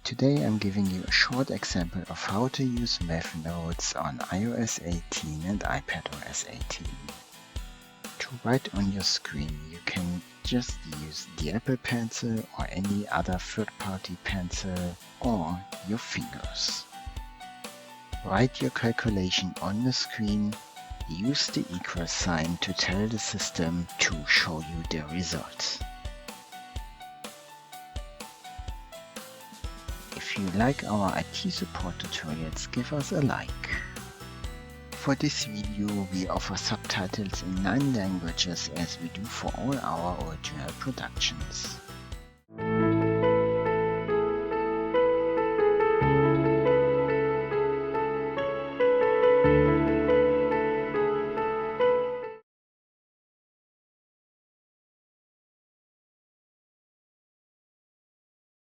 Today I'm giving you a short example of how to use Math Notes on iOS 18 and iPadOS 18. To write on your screen, you can just use the Apple Pencil or any other third-party pencil or your fingers. Write your calculation on the screen, use the equal sign to tell the system to show you the results. If you like our IT support tutorials, give us a like. For this video, we offer subtitles in 9 languages as we do for all our original productions.